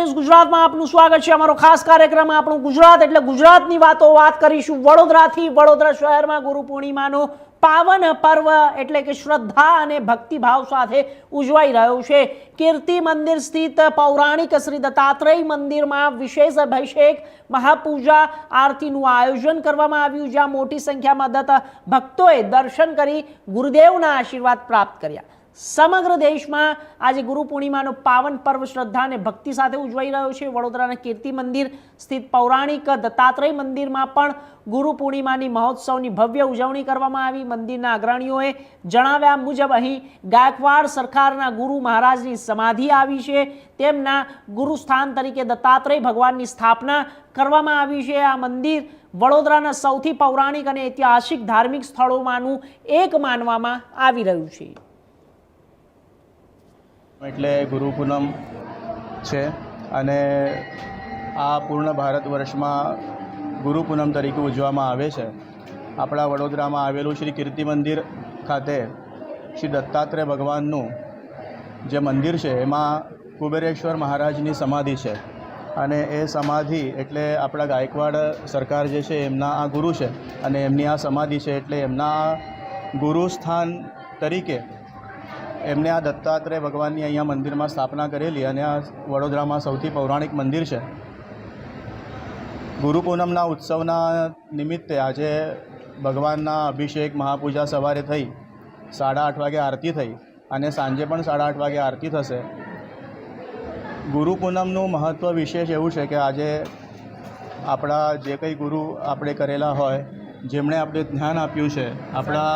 News ગુજરાતમાં આપનું સ્વાગત છે। અમારો ખાસ કાર્યક્રમ આપણું ગુજરાત એટલે ગુજરાતની વાત કરીશું। વડોદરાથી વડોદરા શહેરમાં ગુરુ પૂર્ણિમાનો પાવન પર્વ એટલે કે શ્રદ્ધા અને ભક્તિભાવ સાથે ઉજવાઈ રહ્યો છે। કીર્તિ મંદિર સ્થિત પૌરાણિક શ્રી દત્તાત્રેય મંદિરમાં વિશેષ અભિષેક મહાપૂજા આરતીનું આયોજન કરવામાં આવ્યું, જ્યાં મોટી સંખ્યામાં દત્ત ભક્તોએ દર્શન કરી ગુરુદેવના આશીર્વાદ પ્રાપ્ત કર્યા। સમગ્ર દેશમાં આજે ગુરુ પૂર્ણિમાનો પાવન પર્વ શ્રદ્ધા અને ભક્તિ સાથે ઉજવાઈ રહ્યો છે। વડોદરાના કીર્તિ મંદિર સ્થિત પૌરાણિક દત્તાત્રેય મંદિરમાં પણ ગુરુ પૂર્ણિમાની મહોત્સવની ભવ્ય ઉજવણી કરવામાં આવી। મંદિરના અગ્રણીઓએ જણાવ્યા મુજબ અહીં ગાયકવાડ સરકારના ગુરુ મહારાજની સમાધિ આવી છે। તેમના ગુરુસ્થાન તરીકે દત્તાત્રેય ભગવાનની સ્થાપના કરવામાં આવી છે। આ મંદિર વડોદરાના સૌથી પૌરાણિક અને ઐતિહાસિક ધાર્મિક સ્થળોમાંનું એક માનવામાં આવી રહ્યું છે। એટલે ગુરુ પૂનમ છે અને આ પૂર્ણ ભારત વર્ષમાં ગુરુ પૂનમ તરીકે ઉજવવામાં આવે છે। આપણા વડોદરામાં આવેલું શ્રી કીર્તિ મંદિર ખાતે શ્રી દત્તાત્રેય ભગવાનનું જે મંદિર છે એમાં કુબેરેશ્વર મહારાજની સમાધિ છે અને એ સમાધિ એટલે આપણા ગાયકવાડ સરકાર જે છે એમના આ ગુરુ છે અને એમની આ સમાધિ છે એટલે એમના ગુરુ સ્થાન તરીકે એમને આ દત્તાત્રેય ભગવાનની અહીંયા મંદિરમાં સ્થાપના કરેલી અને આ વડોદરામાં સૌથી પૌરાણિક મંદિર છે। ગુરુ પૂનમના ઉત્સવના નિમિત્તે આજે ભગવાનના અભિષેક મહાપૂજા સવારે થઈ, 8:30 વાગે આરતી થઈ અને સાંજે પણ 8:30 વાગે આરતી થશે। ગુરુ પૂનમનું મહત્ત્વ વિશેષ એવું છે કે આજે આપણા જે કંઈ ગુરુ આપણે કરેલા હોય, જેમણે આપણે જ્ઞાન આપ્યું છે, આપણા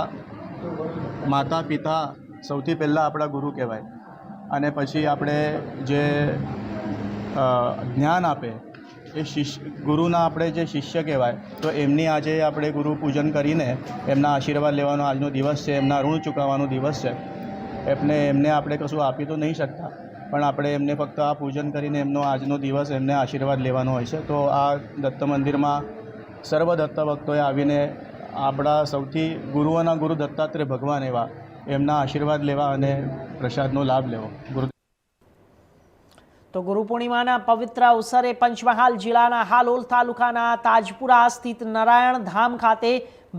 માતા પિતા સૌથી પહેલાં આપણા ગુરુ કહેવાય અને પછી આપણે જે જ્ઞાન આપે એ ગુરુના આપણે જે શિષ્ય કહેવાય। તો એમની આજે આપણે ગુરુ પૂજન કરીને એમના આશીર્વાદ લેવાનો આજનો દિવસ છે, એમના ઋણ ચૂકવવાનો દિવસ છે। એમને આપણે કશું આપી તો નહીં શકતા, પણ આપણે એમને ફક્ત આ પૂજન કરીને એમનો આજનો દિવસ એમને આશીર્વાદ લેવાનો હોય છે। તો આ દત્ત મંદિરમાં સર્વ દત્ત ભક્તોએ આવીને આપણા સૌથી ગુરુઓના ગુરુ દત્તાત્રેય ભગવાન એવા એમના આશીર્વાદ લેવા અને પ્રસાદનો લાભ લેવો। તો ગુરુ પૂર્ણિમાના પવિત્ર અવસરે પંચમહાલ જિલ્લાના હાલોલ તાલુકાના તાજપુરા સ્થિત નારાયણ ધામ ખાતે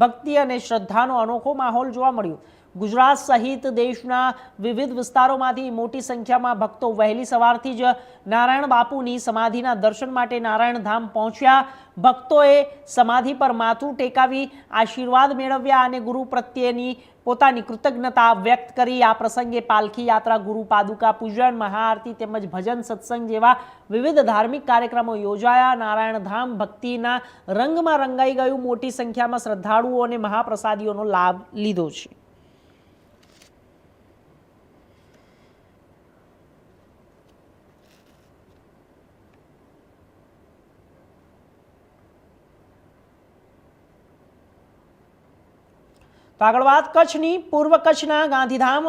ભક્તિ અને શ્રદ્ધાનો અનોખો માહોલ જોવા મળ્યો। ગુજરાત સહિત દેશના વિવિધ વિસ્તારોમાંથી મોટી સંખ્યામાં ભક્તો વહેલી સવારથી જ નારાયણ બાપુની સમાધિના દર્શન માટે નારાયણ ધામ પહોંચ્યા। ભક્તોએ સમાધિ પર માથું ટેકાવી આશીર્વાદ મેળવ્યા અને ગુરુ પ્રત્યેની પોતાની કૃતજ્ઞતા વ્યક્ત કરી। આ પ્રસંગે પાલખી યાત્રા, ગુરુ પાદુકા પૂજન, મહાઆરતી તેમજ ભજન સત્સંગ જેવા વિવિધ ધાર્મિક કાર્યક્રમો યોજાયા। નારાયણ ધામ ભક્તિના રંગમાં રંગાઈ ગયું। મોટી સંખ્યામાં શ્રદ્ધાળુઓ અને મહાપ્રસાદીઓનો લાભ લીધો છે। તો આગળ વાત કચ્છની। પૂર્વ કચ્છના ગાંધીધામ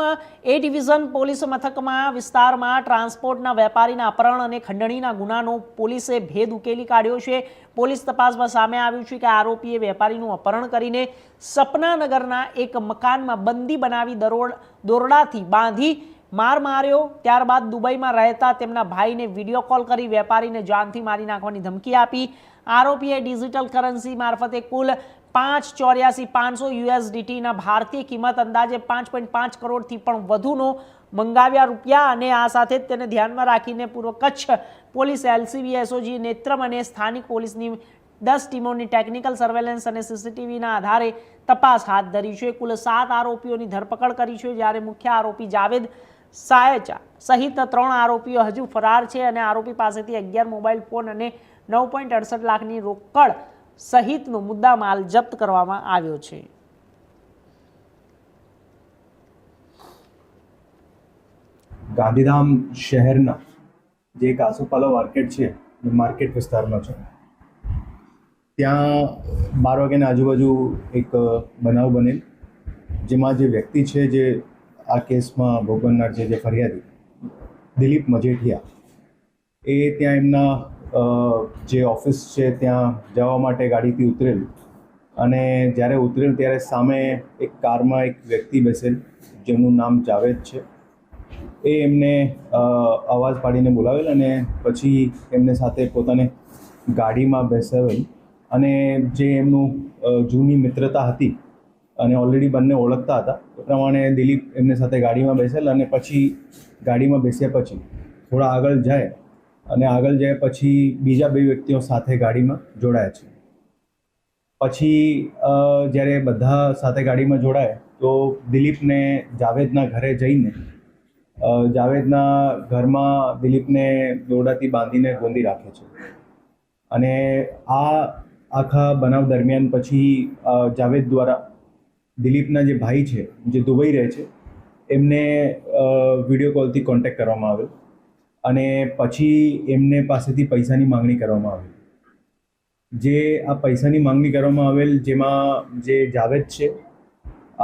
એ ડિવિઝન પોલીસ મથકમાં વિસ્તારમાં ટ્રાન્સપોર્ટના વેપારીના અપહરણ અને ખંડણીના ગુનાનો પોલીસે ભેદ ઉકેલી કાઢ્યો છે। પોલીસ તપાસમાં સામે આવ્યું છે કે આરોપીએ વેપારીનું અપહરણ કરીને સપનાનગરના એક મકાનમાં બંદી બનાવી દોરડાથી બાંધી માર માર્યો। ત્યારબાદ દુબઈમાં રહેતા તેમના ભાઈને વિડીયો કોલ કરી વેપારીને જાનથી મારી નાખવાની ધમકી આપી। આરોપીએ ડિજિટલ કરન્સી મારફતે કુલ 584,500 USDTના ભારતીય કિંમત અંદાજે 5.5 કરોડથી પણ વધુનો મંગાવ્યા રૂપિયા અને આ સાથે જ તેને ધ્યાનમાં રાખીને પૂર્વ Kutch police, LCB, SOG, Netram અને સ્થાનિક પોલીસની 10 ટીમોની ટેકનિકલ સર્વેલન્સ અને CCTVના આધારે તપાસ હાથ ધરી છે। કુલ 7 આરોપીઓની ધરપકડ કરી છે, જ્યારે મુખ્ય આરોપી જાવેદ સાયચા સહિત 3 આરોપીઓ હજુ ફરાર છે અને આરોપી પાસેથી 11 મોબાઈલ ફોન અને 9.68 લાખની રોકડ સહિતનો મુદ્દામાલ જપ્ત કરવામાં આવ્યો છે। ગાંધીધામ શહેરના જે એક આસોપાલવ માર્કેટ છે, માર્કેટ વિસ્તારમાં છે, ત્યાં 12 વાગ્યાની આજુબાજુ એક બનાવ બનેલ, જેમાં જે વ્યક્તિ છે જે આ કેસમાં ભોગ બનનાર છે, જે ફરિયાદી દિલીપ મજેઠિયા, એ ત્યાં એમના જે ઓફિસ છે ત્યાં જવા માટે ગાડીથી ઉતરેલ અને જ્યારે ઉતરેલ ત્યારે સામે એક કારમાં એક વ્યક્તિ બેસેલ જેમનું નામ જાવેદ છે। એ એમને અવાજ પાડીને બોલાવેલ અને પછી એમને સાથે પોતાને ગાડીમાં બેસાવેલ અને જે એમનું જૂની મિત્રતા હતી અને ઓલરેડી બંને ઓળખતા હતા એ પ્રમાણે દિલીપ એમને સાથે ગાડીમાં બેસેલ અને પછી ગાડીમાં બેસ્યા પછી થોડા આગળ જાય અને આગળ જાય પછી બીજા 2 વ્યક્તિઓ સાથે ગાડીમાં જોડાયા છે. પછી જ્યારે બધા સાથે ગાડીમાં જોડાય તો દિલીપને જાવેદના ઘરે જઈને જાવેદના ઘરમાં દિલીપને દોરડાથી બાંધીને ગોંધી રાખે છે અને આ આખા બનાવ દરમિયાન પછી જાવેદ દ્વારા દિલીપના જે ભાઈ છે જે દુબઈ રહે છે એમને વિડીયો કોલથી કોન્ટેક્ટ કરવામાં આવેલ અને પછી એમને પાસેથી પૈસાની માંગણી કરવામાં આવેલ. જે આ પૈસાની માંગણી કરવામાં આવેલ જેમાં જે જાવેદ છે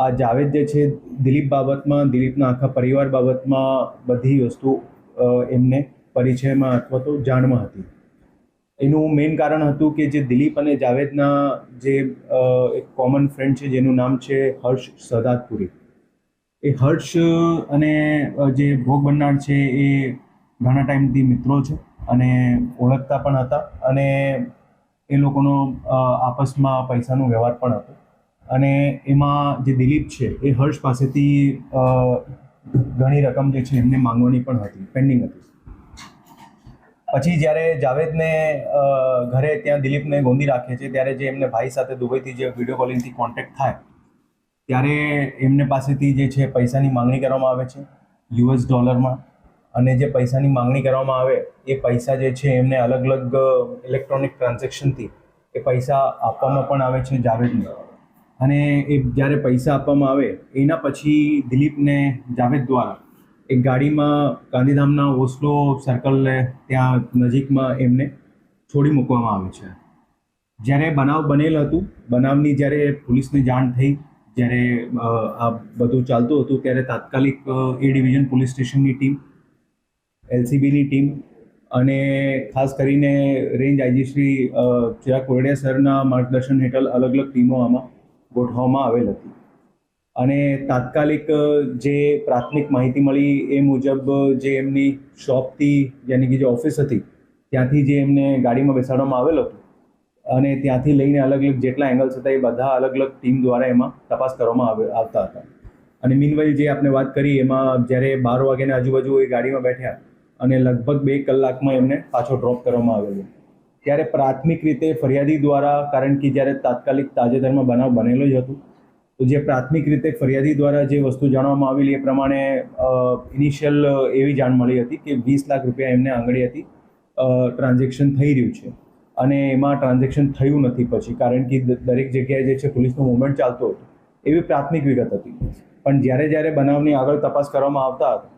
આ જાવેદ જે છે દિલીપ બાબતમાં દિલીપના આખા પરિવાર બાબતમાં બધી વસ્તુ એમને પરિચયમાં અથવા તો જાણમાં હતી. એનું મેઇન કારણ હતું કે જે દિલીપ અને જાવેદના જે એક કોમન ફ્રેન્ડ છે જેનું નામ છે હર્ષ સદાતપુરી. એ હર્ષ અને જે ભોગ બનનાર છે એ ઘણા ટાઈમથી મિત્રો છે અને ઓળખતા પણ હતા અને એ લોકોનો આપસમાં પૈસાનો વ્યવહાર પણ હતો અને એમાં જે દિલીપ છે એ હર્ષ પાસેથી ઘણી રકમ જે છે એમને માંગવાની પણ હતી, પેન્ડિંગ હતી. પછી જ્યારે જાવેદને ઘરે ત્યાં દિલીપને ગોંધી રાખે છે ત્યારે જે એમને ભાઈ સાથે દુબઈથી જે વિડીયો કોલિંગથી કોન્ટેક્ટ થાય ત્યારે એમને પાસેથી જે છે પૈસાની માંગણી કરવામાં આવે છે $, અને જે પૈસાની માંગણી કરવામાં આવે એ પૈસા જે છે એમને અલગ અલગ ઇલેક્ટ્રોનિક ટ્રાન્ઝેક્શનથી એ પૈસા આપવામાં પણ આવે છે જાવેદને. અને એ જ્યારે પૈસા આપવામાં આવે એના પછી દિલીપને જાવેદ દ્વારા એક ગાડીમાં ગાંધીધામના ઓસ્લો સર્કલને ત્યાં નજીકમાં એમને છોડી મૂકવામાં આવે છે. જ્યારે બનાવ બનેલ હતું, બનાવની જ્યારે પોલીસને જાણ થઈ, જ્યારે આ બધું ચાલતું હતું ત્યારે તાત્કાલિક એ ડિવિઝન પોલીસ સ્ટેશનની ટીમ, LCBની ટીમ અને ખાસ કરીને રેન્જ આઈજી શ્રી ચિરાગ કોરડિયા સરના માર્ગદર્શન હેઠળ અલગ અલગ ટીમો આમાં ગોઠવવામાં આવેલ હતી. અને તાત્કાલિક જે પ્રાથમિક માહિતી મળી એ મુજબ જે એમની શોપથી યાની કે જે ઓફિસ હતી ત્યાંથી જે એમને ગાડીમાં બેસાડવામાં આવેલ હતું અને ત્યાંથી લઈને અલગ અલગ જેટલા એંગલ્સ હતા એ બધા અલગ અલગ ટીમ દ્વારા એમાં તપાસ કરવામાં આવતા હતા. અને મીનવાઇલ જે આપણે વાત કરી એમાં જ્યારે 12 વાગ્યાની આજુબાજુ એ ગાડીમાં બેઠ્યા અને લગભગ 2 કલાકમાં એમને પાછો ડ્રોપ કરવામાં આવેલો. ત્યારે પ્રાથમિક રીતે ફરિયાદી દ્વારા, કારણ કે જ્યારે તાત્કાલિક તાજેતરમાં બનાવ બનેલો જ હતું, તો જે પ્રાથમિક રીતે ફરિયાદી દ્વારા જે વસ્તુ જાણવામાં આવેલી એ પ્રમાણે ઇનિશિયલ એવી જાણ મળી હતી કે 20 લાખ રૂપિયા એમને આંગળીએથી ટ્રાન્ઝેક્શન થઈ રહ્યું છે અને એમાં ટ્રાન્ઝેક્શન થયું નથી પછી, કારણ કે દરેક જગ્યાએ જે છે પોલીસનો મૂવમેન્ટ ચાલતો હતો એવી પ્રાથમિક વિગત હતી. પણ જ્યારે બનાવની આગળ તપાસ કરવામાં આવતા હતા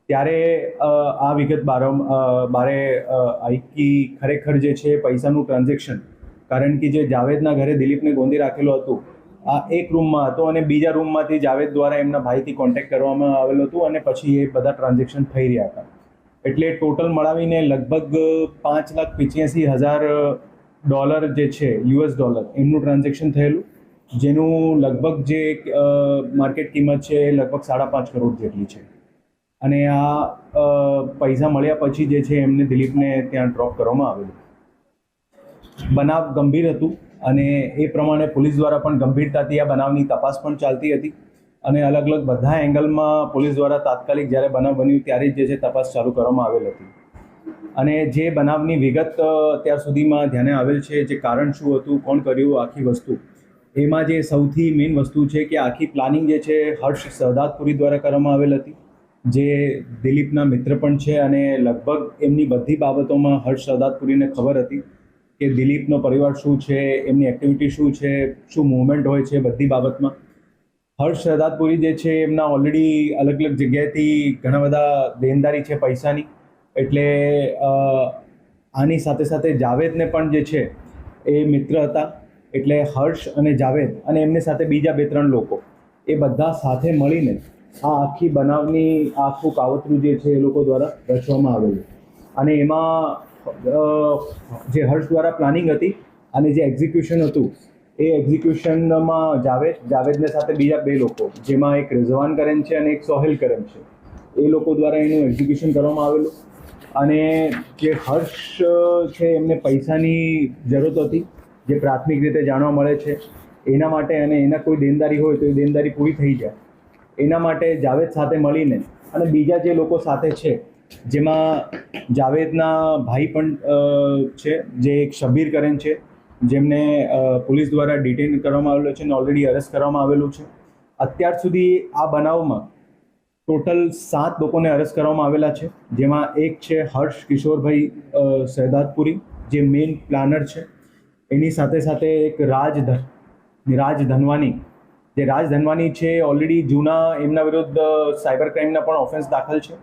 ત્યારે આ વિગત બારે આવી કે ખરેખર જે છે પૈસાનું ટ્રાન્ઝેક્શન, કારણ કે જે જાવેદના ઘરે દિલીપને ગોંધી રાખેલો હતું આ એક રૂમમાં હતો અને બીજા રૂમમાંથી જાવેદ દ્વારા એમના ભાઈથી કોન્ટેક્ટ કરવામાં આવેલો હતું અને પછી એ બધા ટ્રાન્ઝેક્શન થઈ રહ્યા હતા. એટલે ટોટલ મળાવીને લગભગ $5,85,000 જે છે $, એમનું ટ્રાન્ઝેક્શન થયેલું, જેનું લગભગ જે માર્કેટ કિંમત છે એ લગભગ 5.5 કરોડ જેટલી છે. અને આ પૈસા મળ્યા પછી જે છે એમને દિલીપને ત્યાં ડ્રોપ કરવામાં આવેલું. બનાવ ગંભીર હતું અને એ પ્રમાણે પોલીસ દ્વારા પણ ગંભીરતાથી આ બનાવની તપાસ પણ ચાલતી હતી અને અલગ અલગ બધા એંગલમાં પોલીસ દ્વારા તાત્કાલિક જ્યારે બનાવ બન્યું ત્યારે જ જે છે તપાસ ચાલુ કરવામાં આવેલ હતી. અને જે બનાવની વિગત અત્યાર સુધીમાં ધ્યાને આવેલ છે, જે કારણ શું હતું, કોણ કર્યું, આખી વસ્તુ, એમાં જે સૌથી મેઇન વસ્તુ છે કે આખી પ્લાનિંગ જે છે હર્ષ સદાતપુરી દ્વારા કરવામાં આવેલ હતી, જે દિલીપના મિત્ર પણ છે અને લગભગ એમની બધી બાબતોમાં હર્ષ સદાતપુરીને ખબર હતી કે દિલીપનો પરિવાર શું છે, એમની એક્ટિવિટી શું છે, શું મૂવમેન્ટ હોય છે, બધી બાબતમાં. હર્ષ સદાતપુરી જે છે એમના ઓલરેડી અલગ અલગ જગ્યાએથી ઘણા બધા દેનદારી છે પૈસાની, એટલે આની સાથે સાથે જાવેદને પણ જે છે એ મિત્ર હતા. એટલે હર્ષ અને જાવેદ અને એમની સાથે બીજા 2-3 લોકો એ બધા સાથે મળીને આ આખી બનાવની આખું કાવતરું જે છે એ લોકો દ્વારા રચવામાં આવેલું. અને એમાં જે હર્ષ દ્વારા પ્લાનિંગ હતી અને જે એક્ઝિક્યુશન હતું એ એક્ઝિક્યુશનમાં જાવેદને સાથે બીજા 2 લોકો, જેમાં એક રિઝવાન કરેન છે અને એક સોહેલ કરેન છે, એ લોકો દ્વારા એનું એક્ઝિક્યુશન કરવામાં આવેલું. અને જે હર્ષ છે એમને પૈસાની જરૂરત હતી, જે પ્રાથમિક રીતે જાણવા મળે છે એના માટે, અને એના કોઈ દેનદારી હોય તો એ દેનદારી પૂરી થઈ જાય એના માટે જાવેદ સાથે મળીને, અને બીજા જે લોકો સાથે છે જેમાં જાવેદના ભાઈ પણ છે, જે એક શબીર કરેન છે, જેમને પોલીસ દ્વારા ડિટેન કરવામાં આવેલો છે અને ઓલરેડી અરેસ્ટ કરવામાં આવેલું છે. અત્યાર સુધી આ બનાવમાં ટોટલ 7 લોકોને અરેસ્ટ કરવામાં આવેલા છે, જેમાં એક છે હર્ષ કિશોરભાઈ સહેદાદપુરી, જે મેઇન પ્લાનર છે. એની સાથે સાથે એક રાજ ધનવાની, જે રાજ ધનવાની છે ઓલરેડી જૂના એમના વિરુદ્ધ સાયબર ક્રાઇમના પણ ઓફેન્સ દાખલ છે.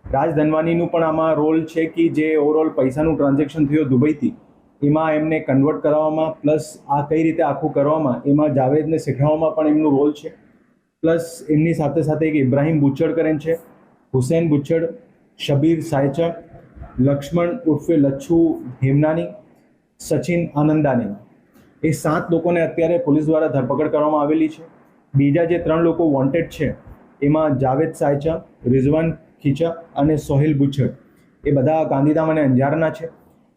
રાજ ધનવાનીનું પણ આમાં રોલ છે કે જે ઓવરઓલ પૈસાનું ટ્રાન્ઝેક્શન થયું દુબઈથી, એમાં એમને કન્વર્ટ કરવામાં, પ્લસ આ કઈ રીતે આખું કરવામાં એમાં જાવેદને શીખવવામાં પણ એમનું રોલ છે. પ્લસ એમની સાથે સાથે એક ઇબ્રાહિમ બુચ્ચડ કરીને છે, હુસૈન બુચ્ચડ, શબીર સાયચા, લક્ષ્મણ ઉર્ફે લચ્છુ હેમનાની, સચિન આનંદાની, એ 7 લોકોને અત્યારે પોલીસ દ્વારા ધરપકડ કરવામાં આવેલી છે. બીજા જે 3 લોકો વોન્ટેડ છે એમાં જાવેદ સાયચા, રિઝવાન ખીચા અને સોહેલ બુચ્ચડ, એ બધા ગાંધીધામ અને અંજારના છે.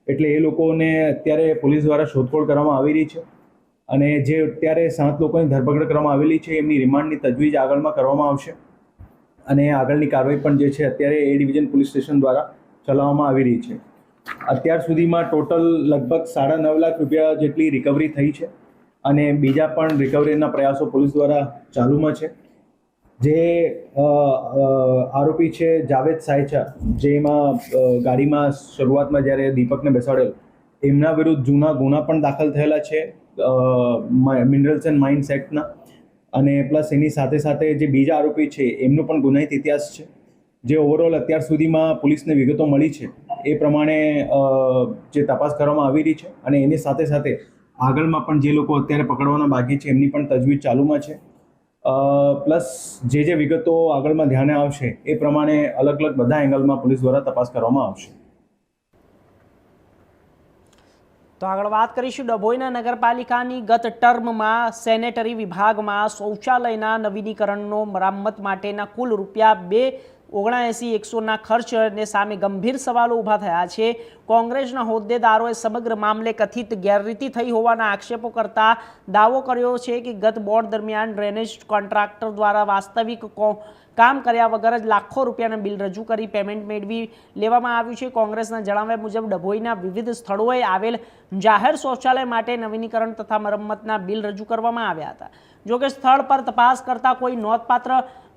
એટલે એ લોકોને અત્યારે પોલીસ દ્વારા શોધખોળ કરવામાં આવી રહી છે. અને જે અત્યારે 7 લોકોની ધરપકડ કરવામાં આવેલી છે એમની રિમાન્ડની તજવીજ આગળમાં કરવામાં આવશે. અને આગળની કાર્યવાહી પણ જે છે અત્યારે એ ડિવિઝન પોલીસ સ્ટેશન દ્વારા ચલાવવામાં આવી રહી છે. અત્યાર સુધીમાં ટોટલ લગભગ 9.5 લાખ રૂપિયા જેટલી રિકવરી થઈ છે, અને બીજા પણ રિકવરીના પ્રયાસો પોલીસ દ્વારા ચાલુમાં છે. જે આરોપી છે જાવેદ સાયચા, જેમાં ગાડીમાં શરૂઆતમાં જ્યારે દીપકને બેસાડેલ, એમના વિરુદ્ધ જૂના ગુના પણ દાખલ થયેલા છે મિનરલ્સ એન્ડ માઇન્સ એક્ટના. અને પ્લસ એની સાથે સાથે જે બીજા આરોપી છે એમનો પણ ગુનાહિત ઇતિહાસ છે. જે ઓવરઓલ અત્યાર સુધીમાં પોલીસને વિગતો મળી છે એ પ્રમાણે જે તપાસ કરવામાં આવી રહી છે, અને એની સાથે સાથે આગળમાં પણ જે લોકો અત્યારે પકડવાના બાકી છે એમની પણ તજવીજ ચાલુમાં છે. પ્લસ જે વિગતો આગળમાં ધ્યાને આવશે એ પ્રમાણે અલગ અલગ બધા એંગલમાં પોલીસ દ્વારા તપાસ કરવામાં આવશે. તો આગળ વાત કરીશું ડભોઈના નગરપાલિકાની ગત ટર્મમાં સેનેટરી વિભાગમાં શૌચાલયના નવીનીકરણનો મરામત માટેના કુલ ₹2,79,100ના ખર્ચને સામે ગંભીર સવાલો ઊભા થયા છે. કોંગ્રેસના હોદ્દેદારોએ સમગ્ર મામલે કથિત ગેરરીતિ થઈ હોવાના આક્ષેપો કરતા દાવો કર્યો છે કે ગત બોર્ડ દરમિયાન ડ્રેનેજ કોન્ટ્રાક્ટર દ્વારા વાસ્તવિક કામ કર્યા વગર જ લાખો રૂપિયાના બિલ રજૂ કરી પેમેન્ટ મેળવી લેવામાં આવ્યું છે. કોંગ્રેસના જણાવ્યા મુજબ ડભોઈના વિવિધ સ્થળોએ આવેલ જાહેર શૌચાલય માટે નવીનીકરણ તથા મરમ્મતના બિલ રજૂ કરવામાં આવ્યા હતા. જોકે સ્થળ પર તપાસ કરતા કોઈ નોંધપાત્ર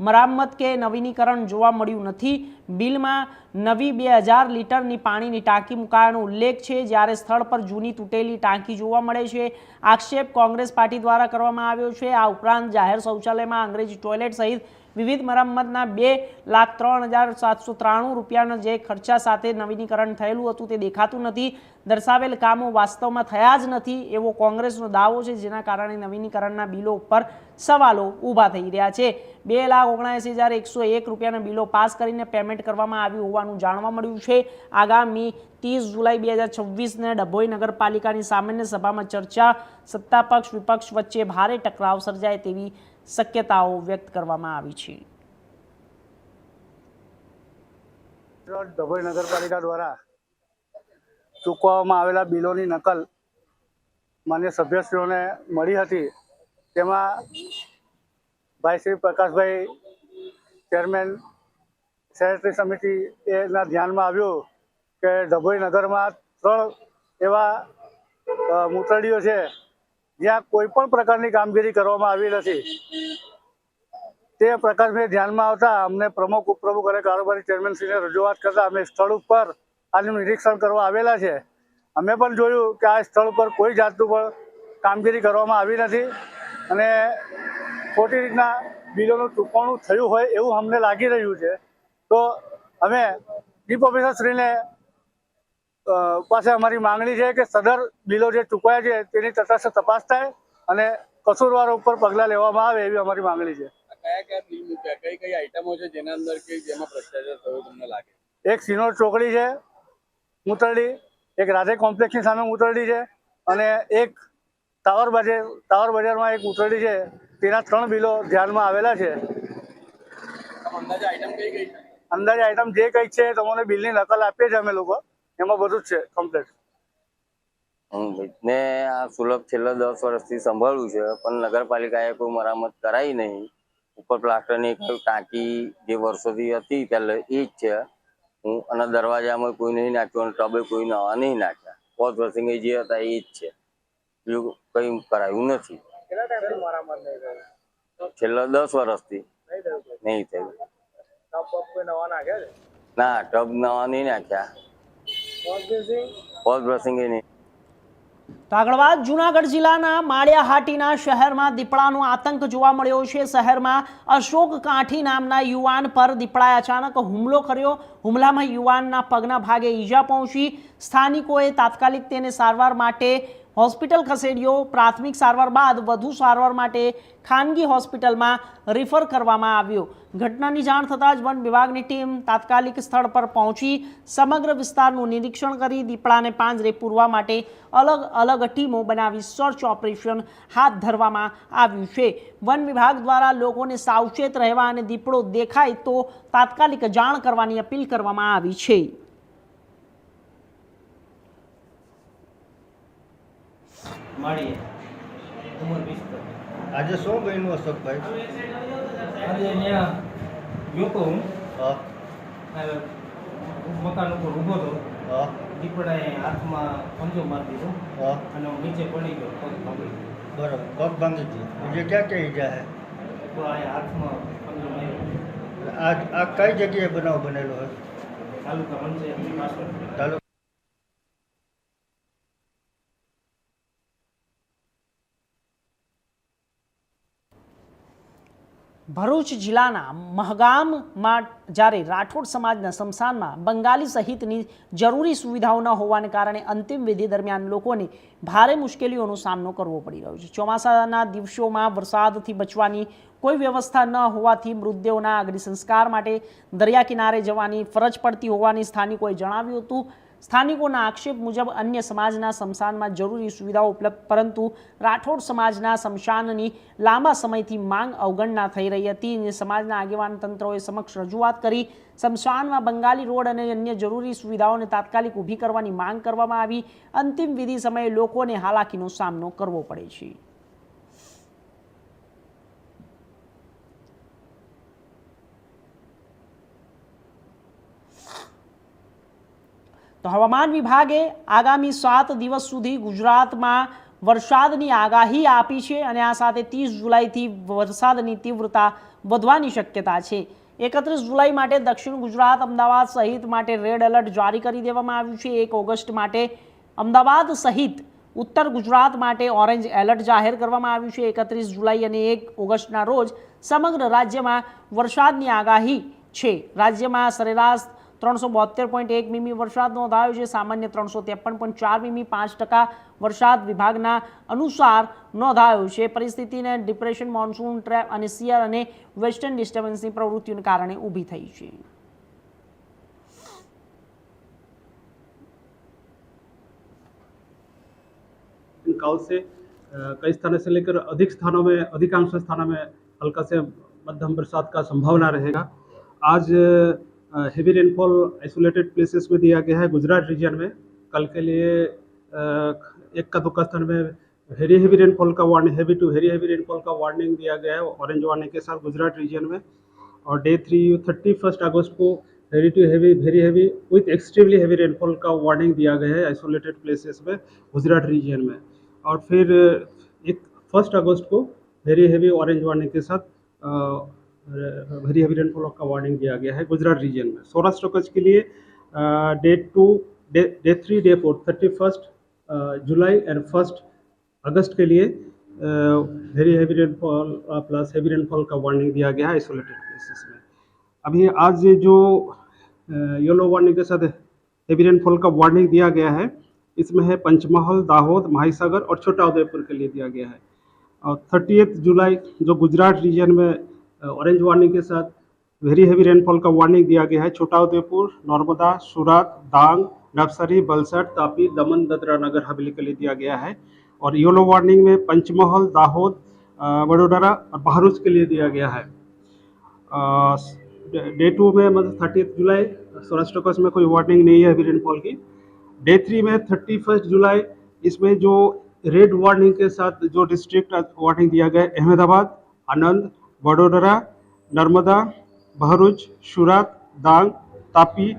મરામત કે નવીનીકરણ જોવા મળ્યું નથી. બિલમાં નવી 2000 લીટરની પાણીની ટાંકી મુકાયાનો ઉલ્લેખ છે, જ્યારે સ્થળ પર જૂની તૂટેલી ટાંકી જોવા મળે છે. આક્ષેપ કોંગ્રેસ પાર્ટી દ્વારા કરવામાં આવ્યો છે. આ ઉપરાંત જાહેર શૌચાલયમાં અંગ્રેજી ટોયલેટ સહિત વિવિધ મરમ્મતના ₹2,03,793 જે ખર્ચા સાથે નવીનીકરણ થયેલું હતું તે દેખાતું નથી. દર્શાવેલ કામો વાસ્તવમાં થયા જ નથી એવો કોંગ્રેસનો દાવો છે, જેના કારણે નવીનીકરણના બિલો ઉપર સવાલો ઊભા થઈ રહ્યા છે. ₹2,79,101ના બિલો પાસ કરીને પેમેન્ટ કરવામાં આવ્યું હોવાનું જાણવા મળ્યું છે. આગામી 30 જુલાઈ 2026ને ડભોઈ નગરપાલિકાની સામાન્ય સભામાં ચર્ચા, સત્તાપક્ષ વિપક્ષ વચ્ચે ભારે ટકરાવ સર્જાય તેવી શક્યતાઓ વ્યક્ત કરવામાં આવી છે. ડભોઈ નગરપાલિકા દ્વારા ચૂકવવામાં આવેલા બિલોની નકલ માન્ય સભ્યશ્રીઓને મળી હતી. તેમાં ભાઈ શ્રી પ્રકાશભાઈ ચેરમેન સેનેટરી સમિતિ એના ધ્યાનમાં આવ્યું કે ડભોઈ નગરમાં 3 એવા મૂતરડીઓ છે જ્યાં કોઈ પણ પ્રકારની કામગીરી કરવામાં આવી નથી. તે પ્રકાશભાઈ ધ્યાનમાં આવતા અમને પ્રમુખ ઉપપ્રમુખ અને કારોબારી ચેરમેનશ્રીને રજૂઆત કરતા અમે સ્થળ ઉપર આનું નિરીક્ષણ કરવા આવેલા છે. અમે પણ જોયું કે આ સ્થળ ઉપર કોઈ જાતનું પણ કામગીરી કરવામાં આવી નથી, અને ખોટી રીતના બિલોનું ચૂકવણું થયું હોય એવું અમને લાગી રહ્યું છે. તો અમે ચીફ ઓફિસરશ્રીને પાસે અમારી માંગણી છે કે સદર બિલો જે ચૂકવાયા છે તેની તટસ્થ તપાસ થાય અને કસૂરવારો ઉપર પગલાં લેવામાં આવે એવી અમારી માંગણી છે. કયા બિલ મૂક્યા, કઈ કઈ આઈટમો છે જેના અંદર કે જેમાં ભ્રષ્ટાચાર થયો તમને લાગે? એક સિનોર ચોકડી છે મૂતરડી, એક રાધે કોમ્પ્લેક્સની સામે મૂતરડી છે, અને એક ટાવર બજારમાં એક મૂતરડી છે. તેના 3 બિલો ધ્યાનમાં આવેલા છે. અંદાજે આઈટમ કઈ કઈ છે? અંદાજે આઈટમ જે કંઈક છે તમને બિલની નકલ આપીએ છીએ અમે લોકો, એમાં બધું જ છે કમ્પ્લીટ. ને આ સુલભ છેલ્લા 10 વર્ષથી સંભાળ્યું છે, પણ નગરપાલિકાએ કોઈ મરામત કરાવી નહીં. ઉપર પ્લાસ્ટરની ટાંકી જે વર્ષોથી હતી પહેલા એ જ છે, અને દરવાજામાં કોઈ નહીં નાખ્યું અને ટબે કોઈ નવા નહીં નાખ્યા. વોશ બેસિન જે હતા એ જ છે, બીજું કંઈ કરાયું નથી. છેલ્લા 10 વર્ષથી નહીં થયું. ના, ટબ નવા નહીં નાખ્યા, વોશ બેસિન નહીં. તો આગળ વાત જૂનાગઢ જિલ્લાના માળિયાહાટીના શહેરમાં દીપડાનો આતંક જોવા મળ્યો છે. શહેરમાં અશોક કાંઠી નામના યુવાન પર દીપડાએ અચાનક હુમલો કર્યો. હુમલામાં યુવાનના પગના ભાગે ઈજા પહોંચી. સ્થાનિકોએ તાત્કાલિક તેને સારવાર માટે હોસ્પિટલ ખસેડ્યો. પ્રાથમિક સારવાર બાદ વધુ સારવાર માટે ખાનગી હોસ્પિટલમાં રિફર કરવામાં આવ્યો. ઘટનાની જાણ થતાં જ વન વિભાગની ટીમ તાત્કાલિક સ્થળ પર પહોંચી સમગ્ર વિસ્તારનું નિરીક્ષણ કરી દીપડાને પાંજરે પૂરવા માટે અલગ અલગ ટીમો બનાવી સર્ચ ઓપરેશન હાથ ધરવામાં આવ્યું છે. વન વિભાગ દ્વારા લોકોને સાવચેત રહેવા અને દીપડો દેખાય તો તાત્કાલિક જાણ કરવાની અપીલ કરવામાં આવી છે. આજે શું બન્યું અશોકભાઈ? આજે ત્યાં ગયો તો હું હા મકાન ઉપર ઊભો હતો. હા દીપડાએ હાથમાં પંજો મારી દીધો હા અને હું નીચે પડી ગયો, પગ ભાંગી ગયો. બરાબર, પગ ભાંગી ગયો. બીજે ક્યાં ક્યાં ઈજા હે? તો અહીંયા હાથમાં પંજો માર્યો. આ કઈ જગ્યાએ બનાવ બનેલો હોય? તાલુકા પંચાયતની પાછળ. તાલુકા ભરૂચ જિલ્લાના મહગામમાં જ્યારે રાઠોડ સમાજના સ્મશાનમાં બંગાળી સહિતની જરૂરી સુવિધાઓ ન હોવાને કારણે અંતિમ વિધિ દરમિયાન લોકોને ભારે મુશ્કેલીઓનો સામનો કરવો પડી રહ્યો છે. ચોમાસાના દિવસોમાં વરસાદથી બચવાની કોઈ વ્યવસ્થા ન હોવાથી મૃતદેહોના અગ્નિ સંસ્કાર માટે દરિયા કિનારે જવાની ફરજ પડતી હોવાની સ્થાનિકોએ જણાવ્યું હતું. સ્થાનિકોના આક્ષેપ મુજબ અન્ય સમાજના સ્મશાનમાં જરૂરી સુવિધાઓ ઉપલબ્ધ, પરંતુ રાઠોડ સમાજના સ્મશાનની લાંબા સમયથી માંગ અવગણના થઈ રહી હતી. અને સમાજના આગેવાન તંત્રોએ સમક્ષ રજૂઆત કરી સ્મશાનમાં બંગાળી રોડ અને અન્ય જરૂરી સુવિધાઓને તાત્કાલિક ઊભી કરવાની માંગ કરવામાં આવી. અંતિમ વિધિ સમયે લોકોને હાલાકીનો સામનો કરવો પડે છે. તો હવામાન વિભાગે આગામી 7 દિવસ સુધી ગુજરાતમાં વરસાદની આગાહી આપી છે અને આ સાથે 30 જુલાઈથી વરસાદની તીવ્રતા વધવાની શક્યતા છે. 31 જુલાઈ માટે દક્ષિણ ગુજરાત, અમદાવાદ સહિત માટે રેડ એલર્ટ જારી કરી દેવામાં આવ્યું છે. 1 ઓગસ્ટ માટે અમદાવાદ સહિત ઉત્તર ગુજરાત માટે ઓરેન્જ એલર્ટ જાહેર કરવામાં આવ્યું છે. 31 જુલાઈ અને 1 ઓગસ્ટના રોજ સમગ્ર રાજ્યમાં વરસાદની આગાહી છે. રાજ્યમાં સરેરાશ 372.1 મીમી વરસાદ નોંધાયો છે. સામાન્ય 353.4 મીમી, 5% વરસાદ વિભાગના અનુસાર નોંધાયો છે. પરિસ્થિતિને ડિપ્રેશન, મોન્સૂન ટ્રેપ અને સિયર અને વેસ્ટર્ન ડિસ્ટર્બન્સની પ્રવૃત્તિઓને કારણે ઊભી થઈ છે. कल से कई स्थानों से लेकर अधिक स्थानों में, अधिकांश स्थानों में हल्का से मध्यम बरसात का संभावना रहेगा. आज हेवी रेनफॉल आइसोलेटेड प्लेसेस में दिया गया है गुजरात रीजन में. कल के लिए एक का दुक्का स्थान में वेरी हेवी रेनफॉल का warning, heavy to very heavy rainfall का वार्निंग दिया गया है ऑरेंज वार्निंग के साथ गुजरात रीजन में. और डे 31 अगस्त को heavy to heavy, very heavy with extremely heavy rainfall का वार्निंग दिया गया है आइसोलेटेड प्लेसेस में गुजरात रीजन में. और फिर 1 अगस्त को वेरी हेवी ऑरेंज वार्निंग के साथ वेरी हेवी रेनफॉल का वार्निंग दिया गया है गुजरात रीजन में. सौराष्ट्र कच्छ के लिए day 2, day 3, day 4, 31 July and 1 अगस्त के लिए very heavy rainfall plus heavy rainfall का वार्निंग दिया गया है आइसोलेटेड प्लेसेस में. अभी आज जो येलो वार्निंग के साथ हेवी रेनफॉल का वार्निंग दिया गया है, इसमें है पंचमहल, दाहोद, महासागर और छोटा उदयपुर के लिए दिया गया है. और 30 जुलाई जो गुजरात रीजन में ऑरेंज वार्निंग के साथ वेरी हेवी रेनफॉल का वार्निंग दिया गया है छोटा उदयपुर, नर्मदा, सूरत, डांग, नवसारी, वलसाड, तापी, दमन, दादरा नगर हवेली के लिए दिया गया है. और येलो वार्निंग में पंचमहल, दाहोद, वडोदरा और बहरूच के लिए दिया गया है. डे 2 में मतलब 30 जुलाई सौराष्ट्र कच्छ में कोई वार्निंग नहीं है हेवी रेनफॉल की। डे 3 में 31 जुलाई इसमें जो रेड वार्निंग के साथ जो डिस्ट्रिक्ट वार्निंग दिया गया है, अहमदाबाद, आनंद, वडोदरा, नर्मदा, भरूच, सूरत, डांग, तापी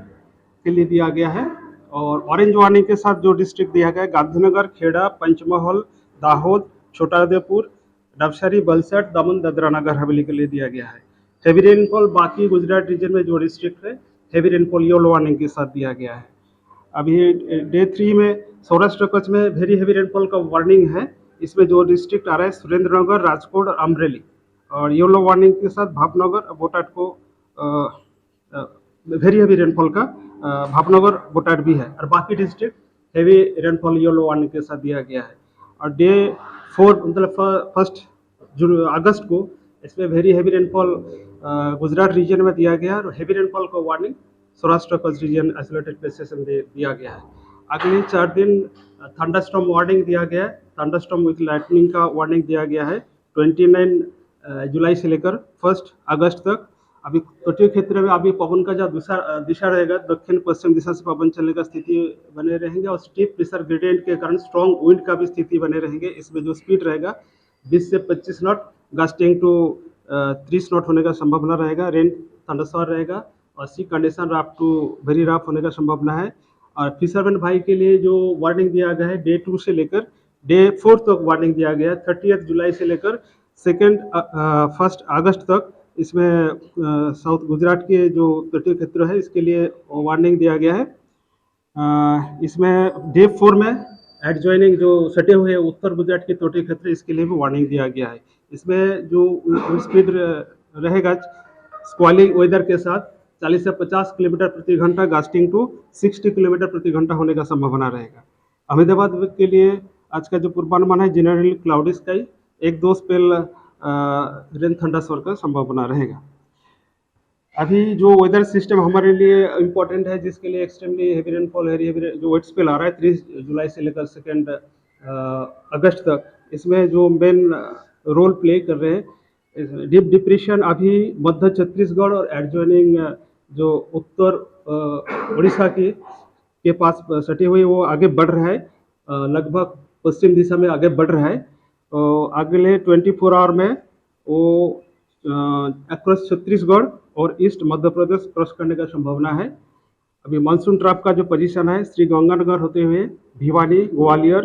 के लिए दिया गया है। और ऑरेंज वार्निंग के साथ जो डिस्ट्रिक्ट दिया गया है, गांधीनगर, खेड़ा, पंचमहल, दाहोद, छोटाउदेपुर, नवसारी, वलसाड, दमन, दादरा नगर हवेली के लिए दिया गया है। हेवी रेनफॉल बाकी गुजरात रीजन में जो डिस्ट्रिक्ट है हेवी रेनफॉल येलो वार्निंग के साथ दिया गया है। अभी डे 3 में सौराष्ट्र कच्छ में वेरी हेवी रेनफॉल का वार्निंग है। इसमें जो डिस्ट्रिक्ट आ रहा है सुरेंद्रनगर, राजकोट और अमरेली, और येलो वार्निंग के साथ भावनगर और बोटाड को वेरी हेवी रेनफॉल का भावनगर बोटाड भी है, और बाकी district heavy rainfall yellow warning के साथ दिया गया है। और डे 4 मतलब 1 अगस्त को इसमें very heavy rainfall Gujarat region में दिया गया है, और हेवी रेनफॉल का warning Saurashtra Kutch region isolated places में दिया गया है। अगले 4 दिन थंडरस्टॉर्म वार्निंग दिया गया है। थंडरस्टॉर्म विथ लाइटनिंग का वार्निंग दिया गया है 29 जुलाई से लेकर 1 अगस्त तक। अभी तटीय क्षेत्र में अभी पवन का जो दिशा रहेगा, दक्षिण पश्चिम दिशा से पवन चलने का स्थिति बने रहेंगे, और स्टीप प्रेशर ग्रेडियंट के कारण स्ट्रॉन्ग विंड का भी स्थिति बने रहेंगे। इसमें जो स्पीड रहेगा 20 से 25 नॉट, गस्टिंग टू 30 नॉट होने का संभावना रहेगा। रेन थंडरस्टॉर्म रहेगा, और sea condition rough to very rough होने का संभावना है। और फिशरमैन भाई के लिए जो वार्निंग दिया गया है डे 2 से लेकर डे 4 तक वार्निंग दिया गया है, 30 जुलाई से लेकर 1 अगस्त तक। इसमें साउथ गुजरात के जो तटीय क्षेत्र है इसके लिए वार्निंग दिया गया है। इसमें डे 4 में एडजॉइनिंग जो सटे हुए उत्तर गुजरात के तटीय क्षेत्र इसके लिए भी वार्निंग दिया गया है। इसमें जो स्पीड रहेगा स्क्वालिंग वेदर के साथ 40 से 50 किलोमीटर प्रति घंटा, गास्टिंग टू 60 किलोमीटर प्रति घंटा होने का संभावना रहेगा। अहमदाबाद के लिए आज का जो पूर्वानुमान है generally cloudy sky, 1-2 spell rain thunderstorm का संभावना रहेगा। अभी जो वेदर सिस्टम हमारे लिए इम्पोर्टेंट है, जिसके लिए एक्सट्रीमली हेवी रेनफॉल जो वेट स्पेल आ रहा है 30 जुलाई से लेकर 2 अगस्त तक, इसमें जो मेन रोल प्ले कर रहे हैं डीप डिप्रेशन अभी मध्य छत्तीसगढ़ और एडजॉइनिंग जो उत्तर उड़ीसा के पास सटी हुई वो आगे बढ़ रहा है, लगभग पश्चिम दिशा में आगे बढ़ रहा है। अगले 24 आवर में वो अक्रॉस छत्तीसगढ़ और ईस्ट मध्य प्रदेश क्रॉस करने का संभावना है। अभी मानसून ट्रफ का जो पोजीशन है श्री गंगानगर होते हुए Bhiwani, Gwalior,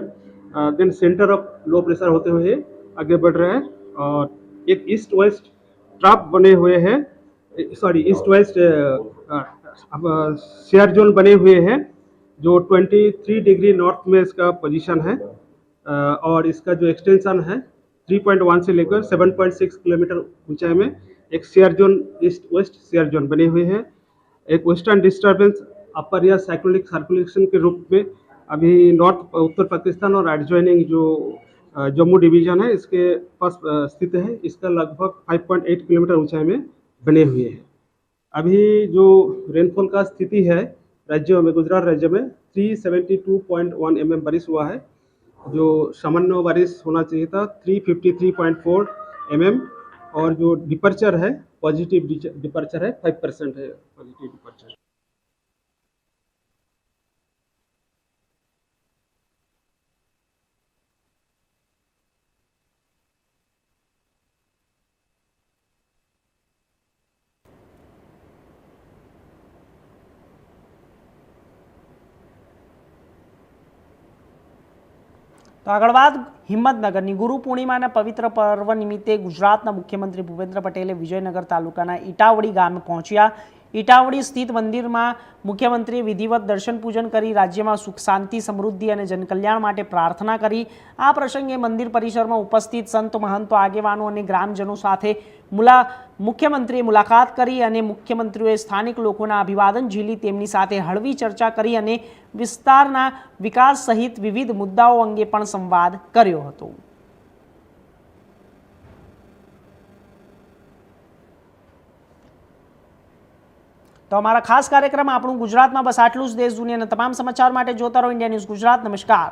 then centre of low pressure होते हुए आगे बढ़ रहा है। और एक ईस्ट वेस्ट ट्रफ बने हुए हैं, ईस्ट वेस्ट शेयर जोन बने हुए हैं जो 23 डिग्री नॉर्थ में इसका पोजीशन है। और इसका जो एक्सटेंशन है 3.1 से लेकर 7.6 किलोमीटर ऊंचाई में एक shear zone, east west shear zone बने हुए हैं। एक वेस्टर्न डिस्टर्बेंस अपर या साइक्लोनिक सर्कुलेशन के रूप में अभी नॉर्थ उत्तर पाकिस्तान और एडजॉइनिंग जो जम्मू डिवीजन है इसके पास स्थित है। इसका लगभग 5.8 किलोमीटर ऊंचाई में बने हुए हैं। अभी जो रेनफॉल का स्थिति है राज्यों में, गुजरात राज्य में 372.1 mm बारिश हुआ है, जो सामान्य बारिश होना चाहिए था 353.4 mm। और जो डिपर्चर है पॉजिटिव डिपर्चर है 5% है पॉजिटिव डिपर्चर। તો આગળ વાત હિંમતનગરની ગુરુ પૂર્ણિમાના પવિત્ર પર્વ નિમિત્તે ગુજરાતના મુખ્યમંત્રી ભૂપેન્દ્ર પટેલે વિજયનગર તાલુકાના ઈટાવડી ગામે પહોંચ્યા। ઈટાવડી સ્થિત મંદિરમાં મુખ્યમંત્રીએ વિધિવત દર્શન પૂજન કરી રાજ્યમાં સુખ શાંતિ સમૃદ્ધિ અને જનકલ્યાણ માટે પ્રાર્થના કરી। આ પ્રસંગે મંદિર પરિસરમાં ઉપસ્થિત સંતો મહંતો આગેવાનો અને ગ્રામજનો સાથે મુખ્યમંત્રીએ મુલાકાત કરી અને મુખ્યમંત્રીએ સ્થાનિક લોકોના અભિવાદન ઝીલી તેમની સાથે હળવી ચર્ચા કરી અને વિસ્તારના વિકાસ સહિત વિવિધ મુદ્દાઓ અંગે પણ સંવાદ કર્યો હતો। तो अमरा खास कार्यक्रम आपणु गुजरात में बस आटलू ज। देश दुनिया तमाम समाचार माटे जोता रहो इंडिया न्यूज़ गुजरात। नमस्कार।